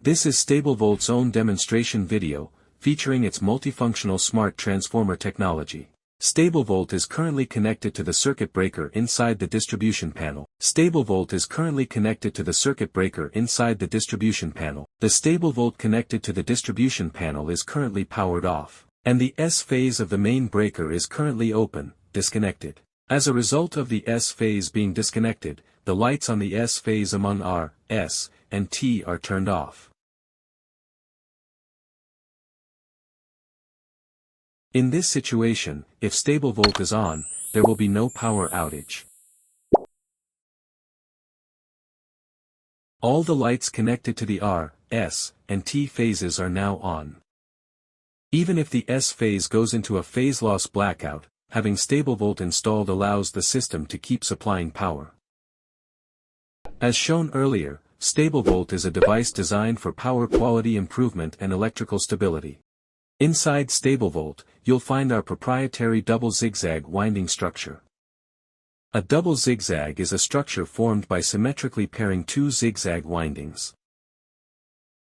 This is StableVolt's own demonstration video, featuring its multifunctional smart transformer technology. StableVolt is currently connected to the circuit breaker inside the distribution panel. StableVolt is currently connected to the circuit breaker inside the distribution panel. The StableVolt connected to the distribution panel is currently powered off, and the S phase of the main breaker is currently open, disconnected. As a result of the S phase being disconnected, the lights on the S phase among R, S, and T are turned off. In this situation, if StableVolt is on, there will be no power outage. All the lights connected to the R, S, and T phases are now on. Even if the S phase goes into a phase loss blackout, having StableVolt installed allows the system to keep supplying power. As shown earlier, StableVolt is a device designed for power quality improvement and electrical stability. Inside StableVolt, you'll find our proprietary double zigzag winding structure. A double zigzag is a structure formed by symmetrically pairing two zigzag windings.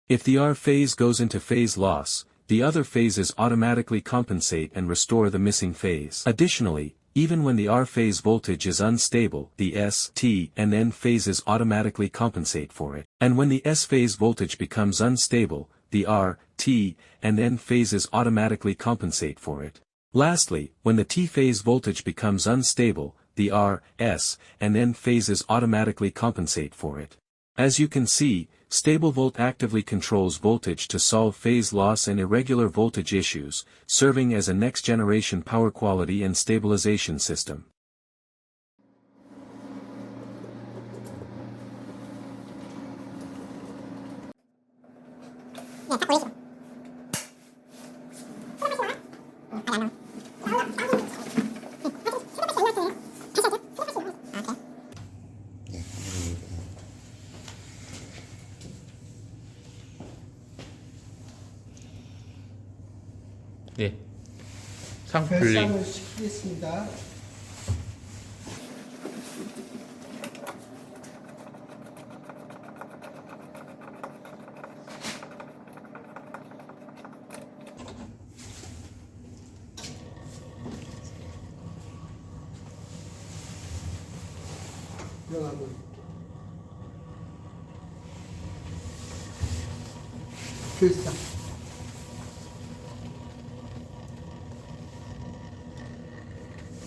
If the R phase goes into phase loss, the other phases automatically compensate and restore the missing phase. Additionally, even when the R phase voltage is unstable, the S, T, and N phases automatically compensate for it. And when the S phase voltage becomes unstable, the R, T, and N phases automatically compensate for it. Lastly, when the T phase voltage becomes unstable, the R, S, and N phases automatically compensate for it. As you can see, StableVolt actively controls voltage to solve phase loss and irregular voltage issues, serving as a next-generation power quality and stabilization system. 네, 상품리 배상을 시키겠습니다. 들어가고 필상.